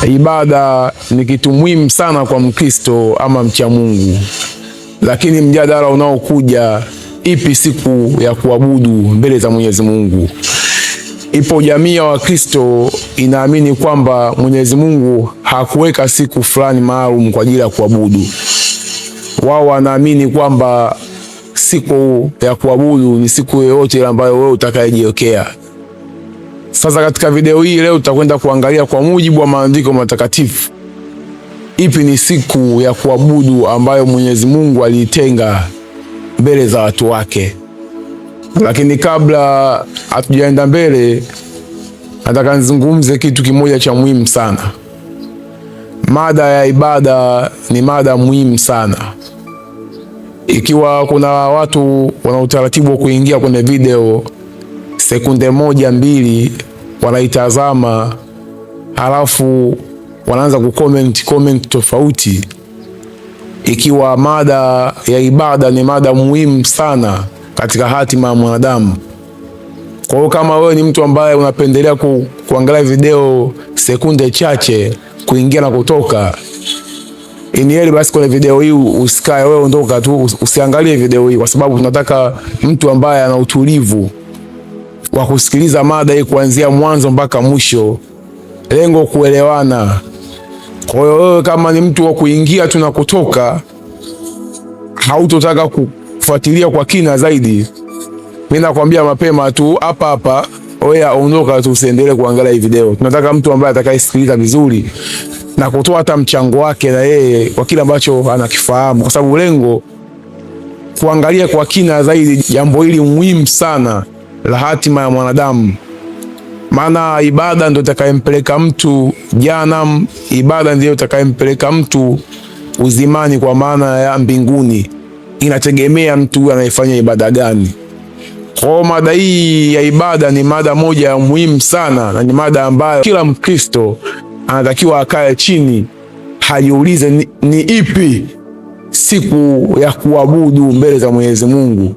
Ibada ni kitu muhimu sana kwa Mkristo ama mcha Mungu, lakini mjadala unaokuja, ipi siku ya kuabudu mbele za Mwenyezi Mungu? Ipo jamii ya Wakristo inaamini kwamba Mwenyezi Mungu hakuweka siku fulani maalum kwa ajili ya kuabudu. Wao wanaamini kwamba siku ya kuabudu ni siku yoyote ambayo wewe utakayejiwekea. Sasa katika video hii leo tutakwenda kuangalia kwa mujibu wa maandiko matakatifu, ipi ni siku ya kuabudu ambayo Mwenyezi Mungu aliitenga mbele za watu wake. Lakini kabla hatujaenda mbele, nataka nizungumze kitu kimoja cha muhimu sana. Mada ya ibada ni mada muhimu sana. Ikiwa kuna watu wana utaratibu wa kuingia kwenye video sekunde moja mbili, wanaitazama halafu wanaanza comment tofauti, ikiwa mada ya ibada ni mada muhimu sana katika hatima ya mwanadamu. Kwa hiyo kama wewe ni mtu ambaye unapendelea kuangalia video sekunde chache, kuingia na kutoka, inieli basi kwenye video hii usikae, wewe ondoka tu, usiangalie video hii, kwa sababu tunataka mtu ambaye ana utulivu wa kusikiliza mada hii kuanzia mwanzo mpaka mwisho, lengo kuelewana. Kwa hiyo wewe kama ni mtu wa kuingia tu na kutoka, hautotaka kufuatilia kwa kina zaidi, mimi nakwambia mapema tu hapa, wewe ondoka tu, usiendelee kuangalia hii video. Tunataka mtu ambaye atakayesikiliza vizuri na kutoa hata mchango wake na yeye kwa kile ambacho anakifahamu, kwa sababu lengo kuangalia kwa kina zaidi jambo hili muhimu sana la hatima ya mwanadamu. Maana ibada ndio itakayempeleka mtu Jahannam, ibada ndio itakayempeleka mtu uzimani, kwa maana ya mbinguni. Inategemea mtu anayefanya ibada gani. Kwa mada hii ya ibada ni mada moja ya muhimu sana, na ni mada ambayo kila Mkristo anatakiwa akae chini hajiulize ni ipi siku ya kuabudu mbele za Mwenyezi Mungu.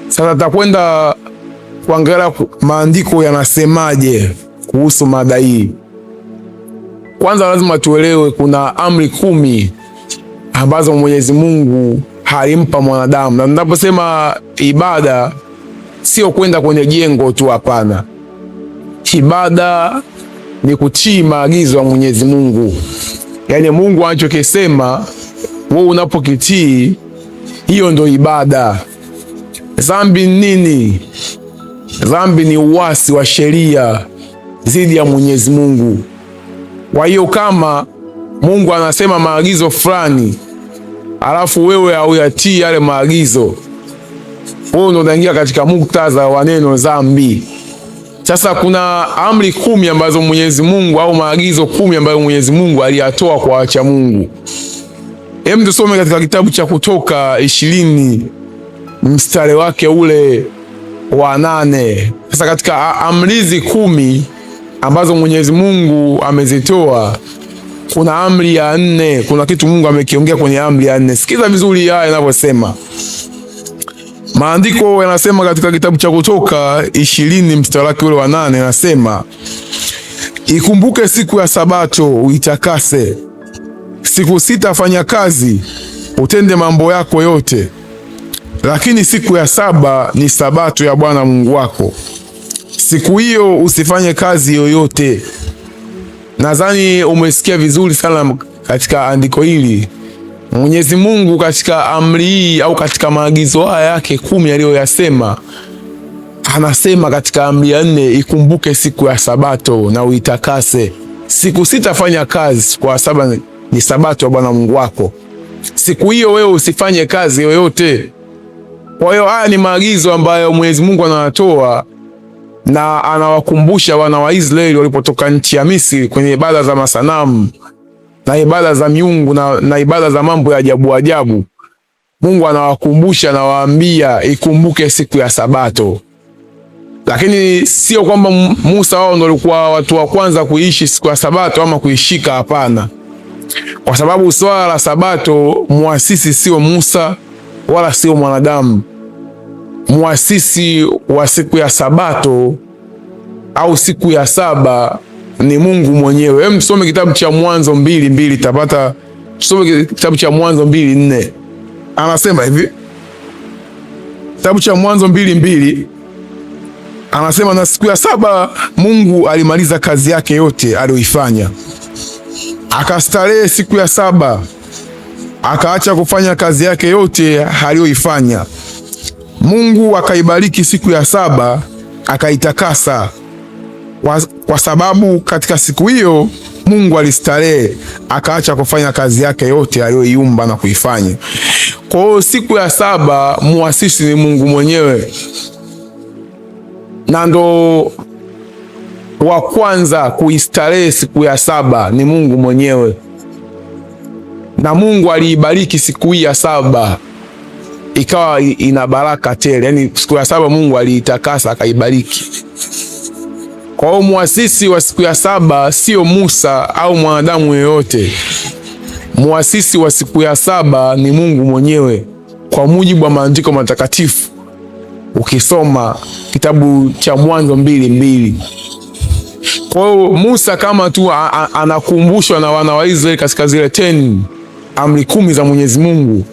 Sasa tutakwenda kuangalia maandiko yanasemaje kuhusu mada hii. Kwanza lazima tuelewe kuna amri 10 ambazo Mwenyezi Mungu alimpa mwanadamu. Na ninaposema ibada sio kwenda kwenye jengo tu, hapana. Ibada ni kutii maagizo ya Mwenyezi Mungu. Yaani Mungu anachokisema wewe unapokitii, hiyo ndio ibada. Dhambi nini? Dhambi ni uasi wa sheria dhidi ya Mwenyezi Mungu. Kwa hiyo kama Mungu anasema maagizo fulani, alafu wewe hauyatii yale maagizo, wewe ndio unaingia katika muktadha wa neno dhambi. Sasa kuna amri 10 ambazo Mwenyezi Mungu, au maagizo 10 ambayo Mwenyezi Mungu aliyatoa kwa wacha Mungu. Hem, tusome katika kitabu cha Kutoka 20 mstari wake ule wa 8. Sasa katika amri hizi 10 ambazo Mwenyezi Mungu amezitoa, kuna amri ya 4, kuna kitu Mungu amekiongea kwenye amri ya 4. Sikiza vizuri haya yanavyosema. Maandiko yanasema katika kitabu cha Kutoka 20 mstari wake ule wa 8, yanasema, ikumbuke siku ya Sabato uitakase. Siku 6 fanya kazi, utende mambo yako yote, lakini siku ya 7 ni Sabato ya Bwana Mungu wako. Siku hiyo usifanye kazi yoyote. Nadhani umesikia vizuri sana katika andiko hili. Mwenyezi Mungu katika amri hii, au katika maagizo haya yake 10 aliyoyasema, anasema katika amri ya 4, ikumbuke siku ya Sabato na uitakase. Siku 6 fanya kazi, kwa 7 ni Sabato ya Bwana Mungu wako. Siku hiyo wewe usifanye kazi yoyote. Kwa hiyo haya ni maagizo ambayo Mwenyezi Mungu anatoa na anawakumbusha wana wa Israeli walipotoka nchi ya Misri kwenye ibada za masanamu na ibada za miungu na ibada za mambo ya ajabu ajabu. Mungu anawakumbusha na waambia ikumbuke siku ya Sabato. Lakini sio kwamba Musa wao ndio walikuwa watu wa kwanza kuishi siku ya Sabato ama kuishika, hapana. Kwa sababu swala la Sabato, muasisi sio Musa wala sio mwanadamu. Muasisi wa siku ya Sabato au siku ya 7 ni Mungu mwenyewe. Hem, tusome kitabu cha Mwanzo 2:2 tapata. Tusome kitabu cha Mwanzo 2:4. Anasema hivi, kitabu cha Mwanzo 2:2 anasema, na siku ya saba Mungu alimaliza kazi yake yote aliyoifanya, akastarehe siku ya saba, akaacha kufanya kazi yake yote aliyoifanya. Mungu akaibariki siku ya saba, akaitakasa, kwa sababu katika siku hiyo Mungu alistarehe, akaacha kufanya kazi yake yote aliyoiumba na kuifanya. Kwa hiyo siku ya saba muasisi ni Mungu mwenyewe, na ndo wa kwanza kuistarehe siku ya saba ni Mungu mwenyewe, na Mungu aliibariki siku hii ya saba ikawa ina baraka tele. Yani siku ya saba Mungu aliitakasa akaibariki. Kwa hiyo muasisi wa siku ya saba sio Musa au mwanadamu yeyote. Muasisi wa siku ya saba ni Mungu mwenyewe, kwa mujibu wa maandiko matakatifu. Ukisoma kitabu cha Mwanzo 2:2. Kwa hiyo Musa kama tu anakumbushwa na wana wa Israeli katika zile 10 amri 10 za Mwenyezi Mungu,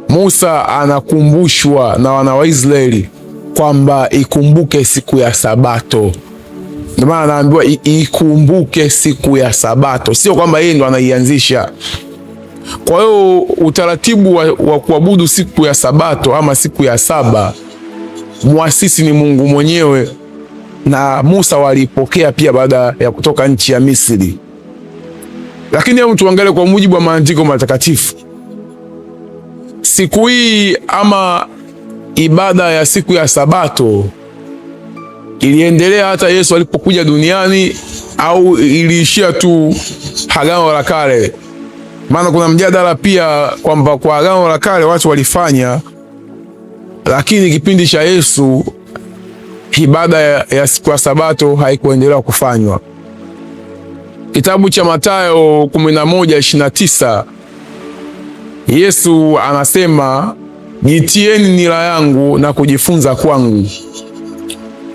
Musa anakumbushwa na wana wa Israeli kwamba ikumbuke siku ya Sabato. Ndio maana anaambiwa ikumbuke siku ya Sabato, sio kwamba yeye ndo anaianzisha. Kwa hiyo utaratibu wa kuabudu siku ya Sabato ama siku ya saba, muasisi ni Mungu mwenyewe, na Musa walipokea pia baada ya kutoka nchi ya Misri. Lakini hebu tuangalie kwa mujibu wa maandiko matakatifu, siku hii ama ibada ya siku ya Sabato iliendelea hata Yesu alipokuja duniani au iliishia tu Agano la Kale? Maana kuna mjadala pia kwamba kwa Agano la Kale watu walifanya, lakini kipindi cha Yesu ibada ya siku ya Sabato haikuendelea kufanywa. Kitabu cha Mathayo 11:29 Yesu anasema, jitieni nira yangu na kujifunza kwangu,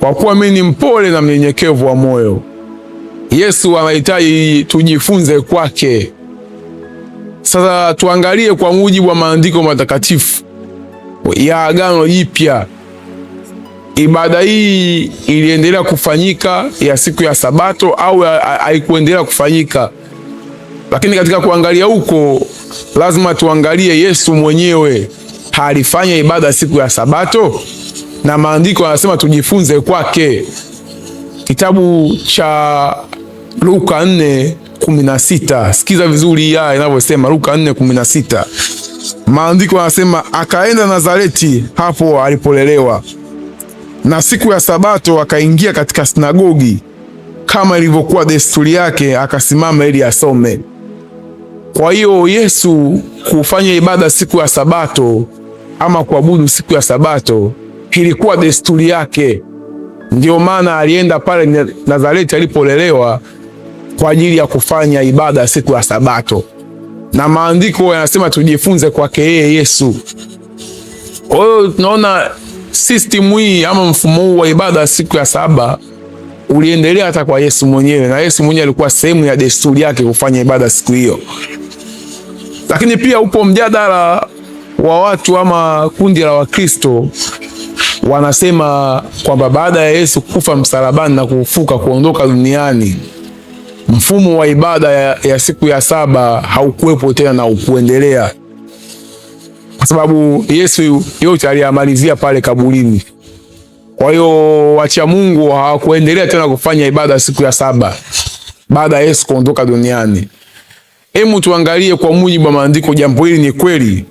kwa kuwa mimi ni mpole na mnyenyekevu wa moyo. Yesu anahitaji tujifunze kwake. Sasa tuangalie kwa mujibu wa maandiko matakatifu ya Agano Jipya, ibada hii iliendelea kufanyika ya siku ya Sabato au haikuendelea kufanyika? Lakini katika kuangalia huko lazima tuangalie Yesu mwenyewe alifanya ibada siku ya Sabato, na maandiko yanasema tujifunze kwake. Kitabu cha Luka 4:16, sikiza vizuri hii inavyosema. Luka 4:16, maandiko yanasema, akaenda Nazareti, hapo alipolelewa, na siku ya Sabato akaingia katika sinagogi, kama ilivyokuwa desturi yake, akasimama ili asome. Kwa hiyo Yesu kufanya ibada siku ya Sabato ama kuabudu siku ya Sabato ilikuwa desturi yake. Ndio maana alienda pale Nazareti alipolelewa kwa ajili ya kufanya ibada siku ya Sabato, na maandiko yanasema tujifunze kwake yeye Yesu. Kwa hiyo tunaona system hii ama mfumo huu wa ibada siku ya saba uliendelea hata kwa Yesu mwenyewe, na Yesu mwenyewe alikuwa sehemu ya desturi yake kufanya ibada siku hiyo. Lakini pia upo mjadala wa watu ama kundi la Wakristo wanasema kwamba baada ya Yesu kufa msalabani na kufufuka kuondoka duniani, mfumo wa ibada ya siku ya saba haukuwepo tena na ukuendelea, kwa sababu Yesu yote aliyamalizia pale kaburini. Kwa hiyo wacha Mungu hawakuendelea tena kufanya ibada siku ya saba baada ya Yesu kuondoka duniani. Hebu tuangalie kwa mujibu wa maandiko, jambo hili ni kweli?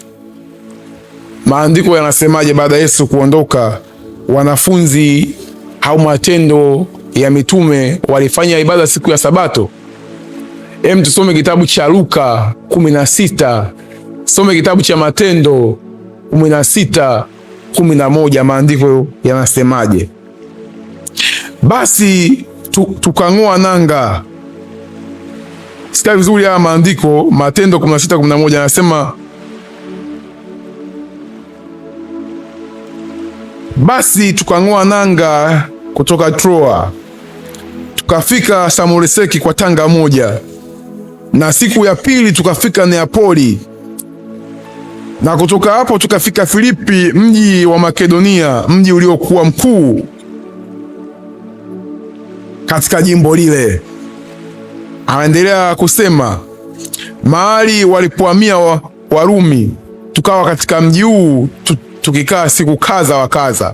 Maandiko yanasemaje baada ya Yesu kuondoka? Wanafunzi au Matendo ya Mitume walifanya ibada siku ya Sabato? Hebu tusome kitabu cha Luka 16, some kitabu cha Matendo 16:11, maandiko yanasemaje? Basi tukang'oa nanga. Sikia vizuri haya maandiko. Matendo 16:11 yanasema, basi tukang'oa nanga kutoka Troa tukafika Samoreseki kwa tanga moja, na siku ya pili tukafika Neapoli, na kutoka hapo tukafika Filipi, mji wa Makedonia, mji uliokuwa mkuu katika jimbo lile. Anaendelea kusema, mahali walipohamia Warumi, tukawa katika mji huu tukikaa siku kadha wa kadha.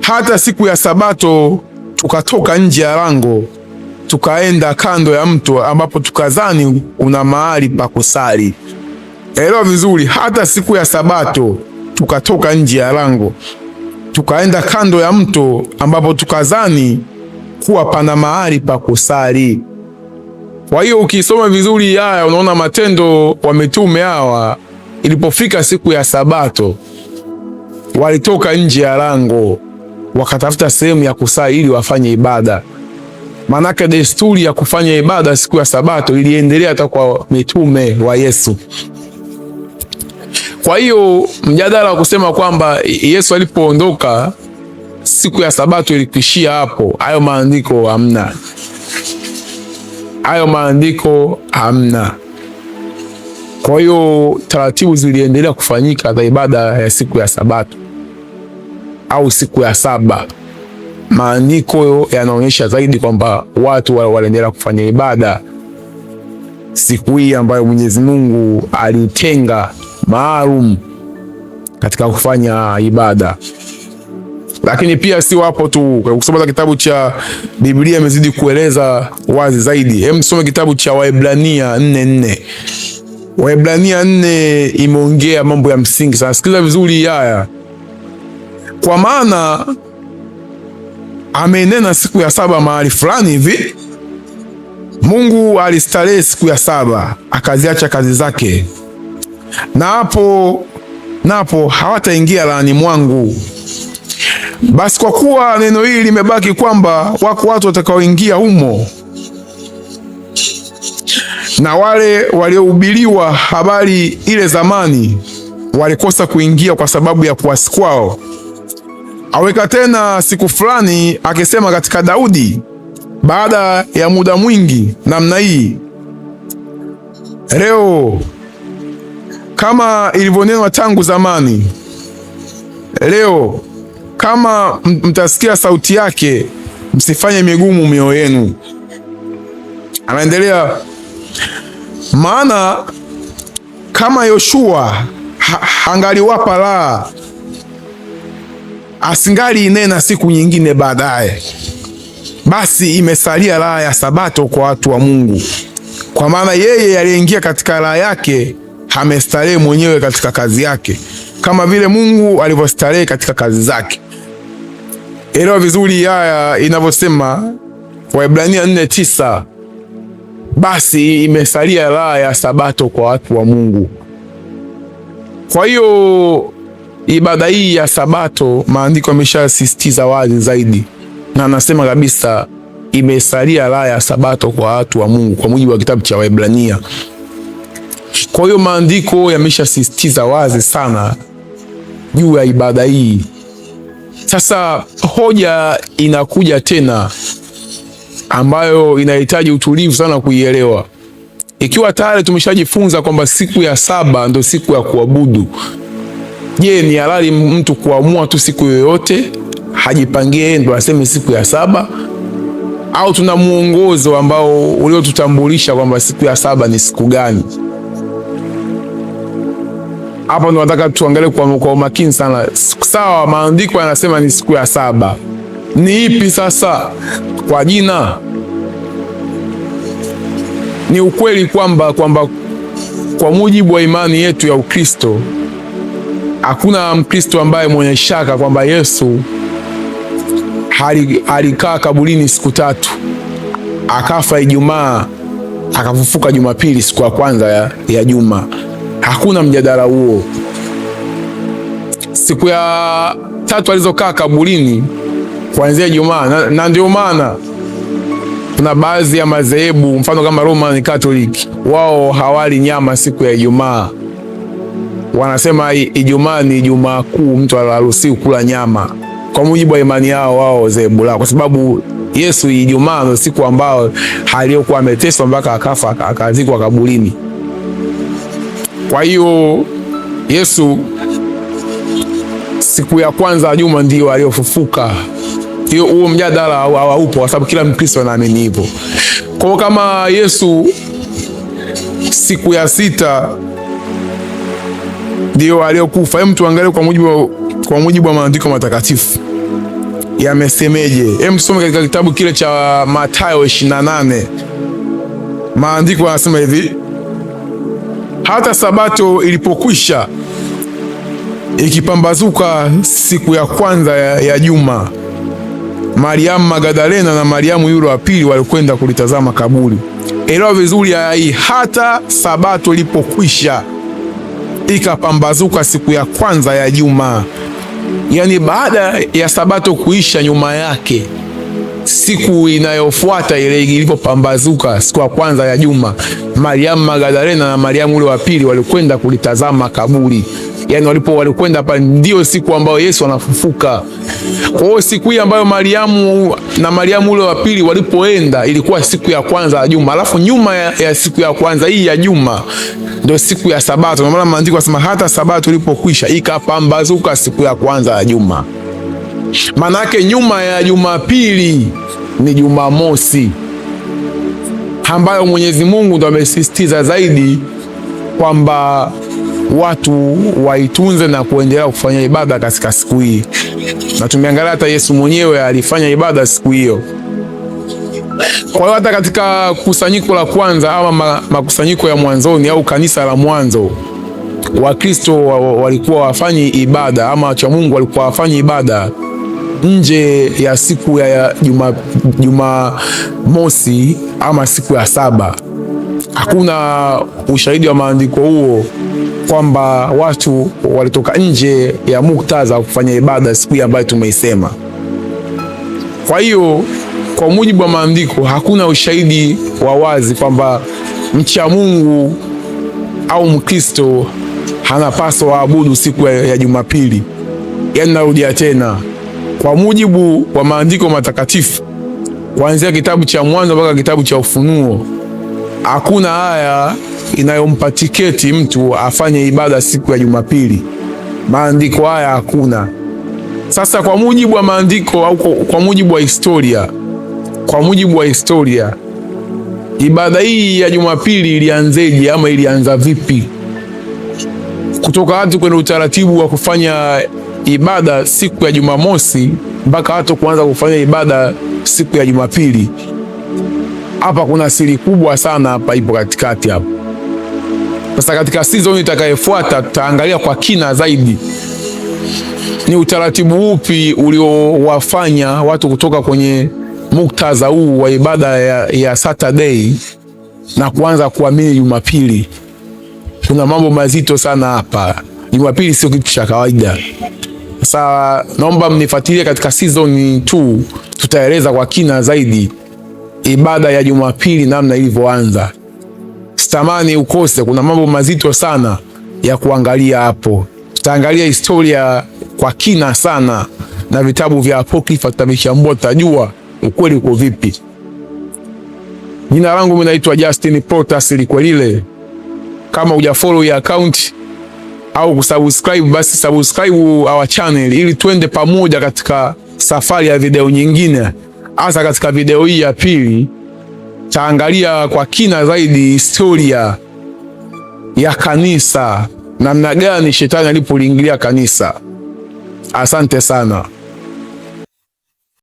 Hata siku ya Sabato tukatoka nje ya lango tukaenda kando ya mto, ambapo tukazani kuna mahali pa kusali. Elewa vizuri, hata siku ya Sabato tukatoka nje ya lango tukaenda kando ya mto, ambapo tukazani kuwa pana mahali pa kusali. Kwa hiyo ukisoma vizuri haya unaona Matendo wa Mitume hawa, ilipofika siku ya Sabato walitoka nje ya lango wakatafuta sehemu ya kusali ili wafanye ibada. Manake desturi ya kufanya ibada siku ya Sabato iliendelea hata kwa mitume wa Yesu. Kwa hiyo mjadala wa kusema kwamba Yesu alipoondoka siku ya Sabato ilikishia hapo, hayo maandiko hamna. Hayo maandiko hamna. Kwa hiyo taratibu ziliendelea kufanyika za ibada ya siku ya Sabato au siku ya saba. Maandiko yanaonyesha zaidi kwamba watu waliendelea kufanya ibada siku hii ambayo Mwenyezi Mungu alitenga maalum katika kufanya ibada. Lakini pia si wapo tu, kusoma kitabu cha Biblia imezidi kueleza wazi zaidi. Hem, tusome kitabu cha Waebrania 4:4. Waebrania 4 imeongea mambo ya msingi sana. Sikiliza vizuri haya. Kwa maana amenena siku ya saba mahali fulani hivi, Mungu alistarehe siku ya saba, akaziacha kazi zake, napo hawataingia laani mwangu. Basi kwa kuwa neno hili limebaki kwamba wako watu watakaoingia humo, na wale waliohubiriwa habari ile zamani walikosa kuingia kwa sababu ya kuasi kwao, aweka tena siku fulani akisema katika Daudi baada ya muda mwingi namna hii, leo kama ilivyonenwa tangu zamani, leo kama mtasikia sauti yake, msifanye migumu mioyo yenu. Anaendelea, maana kama Yoshua hangaliwapa raha, asingali inena siku nyingine baadaye, basi imesalia raha ya Sabato kwa watu wa Mungu. Kwa maana yeye aliyeingia katika raha yake amestarehe mwenyewe katika kazi yake, kama vile Mungu alivyostarehe katika kazi zake. Elewa vizuri haya inavyosema Waebrania 4:9, basi imesalia raha ya Sabato kwa watu wa Mungu. Kwa hiyo ibada hii ya Sabato maandiko yameshasisitiza wazi zaidi, na anasema kabisa imesalia raha ya Sabato kwa watu wa Mungu kwa mujibu wa kitabu cha Waebrania. Kwa hiyo maandiko yameshasisitiza wazi sana juu ya ibada hii. Sasa hoja inakuja tena ambayo inahitaji utulivu sana kuielewa. Ikiwa tayari tumeshajifunza kwamba siku ya saba ndo siku ya kuabudu, je, ni halali mtu kuamua tu siku yoyote hajipangie ndo aseme siku ya saba, au tuna muongozo ambao uliotutambulisha kwamba siku ya saba ni siku gani? Hapo ndo nataka tuangalie kwa umakini sana. Sawa, maandiko yanasema ni siku ya saba, ni ipi sasa kwa jina? Ni ukweli kwamba kwa mujibu wa imani yetu ya Ukristo, hakuna Mkristo ambaye mwenye shaka kwamba Yesu alikaa kaburini siku tatu, akafa Ijumaa, akafufuka Jumapili, siku ya kwanza ya juma. Hakuna mjadala huo. Siku ya tatu alizokaa kaburini kuanzia Ijumaa, na ndio maana kuna baadhi ya madhehebu, mfano kama Roman Catholic, wao hawali nyama siku ya Ijumaa. Wanasema Ijumaa ni Ijumaa Kuu, mtu haruhusiwi kula nyama kwa mujibu wa imani yao wao dhehebu lao, kwa sababu Yesu Ijumaa ndio siku ambayo aliyokuwa ameteswa mpaka akafa akazikwa kaburini. Kwa hiyo Yesu siku ya kwanza ya juma ndio aliyofufuka. Hiyo huo mjadala haupo kwa sababu kila Mkristo anaamini hivyo. Kwa kama Yesu siku ya sita ndio aliyokufa, hebu tuangalie kwa mujibu wa maandiko matakatifu yamesemeje. Hebu tusome katika kitabu kile cha Mathayo 28. Maandiko yanasema hivi: hata Sabato ilipokwisha, ikipambazuka siku ya kwanza ya juma, Mariamu Magdalena na Mariamu yule wa pili walikwenda kulitazama kaburi. Elewa vizuri hii, hata Sabato ilipokwisha, ikapambazuka siku ya kwanza ya juma. Yaani baada ya Sabato kuisha, nyuma yake siku inayofuata ile ilipopambazuka siku ya kwanza ya juma, Mariamu Magdalena na Mariamu yule wa pili walikwenda kulitazama kaburi. Yaani walikwenda hapa, ndio siku ambayo Yesu anafufuka. Kwa hiyo siku hii ambayo Mariamu na Mariamu yule wa pili walipoenda ilikuwa siku ya kwanza ya juma, alafu nyuma ya siku ya kwanza hii ya juma ndio siku ya Sabato. Kwa maana maandiko yanasema hata Sabato ilipokwisha, ikapambazuka siku ya kwanza ya juma. Maana yake nyuma ya Jumapili ni Jumamosi, ambayo Mwenyezi Mungu ndo amesisitiza zaidi kwamba watu waitunze na kuendelea kufanya ibada katika siku hii. Na tumeangalia hata Yesu mwenyewe alifanya ibada siku hiyo. Kwa hiyo hata katika kusanyiko la kwanza ama makusanyiko ya mwanzoni au kanisa la mwanzo, Wakristo walikuwa wafanyi ibada ama wacha Mungu walikuwa wafanyi ibada nje ya siku ya Jumamosi ama siku ya saba. Hakuna ushahidi wa maandiko huo kwamba watu walitoka nje ya muktadha wa kufanya ibada siku ambayo tumeisema. Kwa hiyo kwa mujibu wa maandiko hakuna ushahidi wa wazi kwamba mcha Mungu au Mkristo anapaswa waabudu siku ya Jumapili. Yaani narudia tena, kwa mujibu wa maandiko matakatifu kuanzia kitabu cha Mwanzo mpaka kitabu cha Ufunuo, hakuna aya inayompa tiketi mtu afanye ibada siku ya Jumapili. Maandiko haya hakuna. Sasa kwa mujibu wa maandiko au kwa mujibu wa historia, ibada hii ya Jumapili ilianzeje ama ilianza vipi? Kutoka watu kwenye utaratibu wa kufanya ibada siku ya Jumamosi mpaka watu kuanza kufanya ibada siku ya Jumapili. Hapa kuna siri kubwa sana, hapa ipo katikati hapa. Sasa katika season itakayofuata tutaangalia kwa kina zaidi ni utaratibu upi uliowafanya watu kutoka kwenye muktadha huu wa ibada ya Saturday na kuanza kuamini Jumapili. Kuna mambo mazito sana hapa. Jumapili sio kitu cha kawaida. Sasa naomba mnifuatilie katika season 2, tutaeleza kwa kina zaidi ibada ya Jumapili namna ilivyoanza. Sitamani ukose, kuna mambo mazito sana ya kuangalia hapo. Tutaangalia historia kwa kina sana na vitabu vya Apokrifa tutavishambua, tutajua ukweli uko vipi. Jina langu mimi naitwa Justin Protas Likwelile. Kama hujafollow ya account au kusubscribe, basi subscribe our channel ili tuende pamoja katika safari ya video nyingine. Hasa katika video hii ya pili taangalia kwa kina zaidi historia ya kanisa, namna gani shetani alipoingilia kanisa. Asante sana.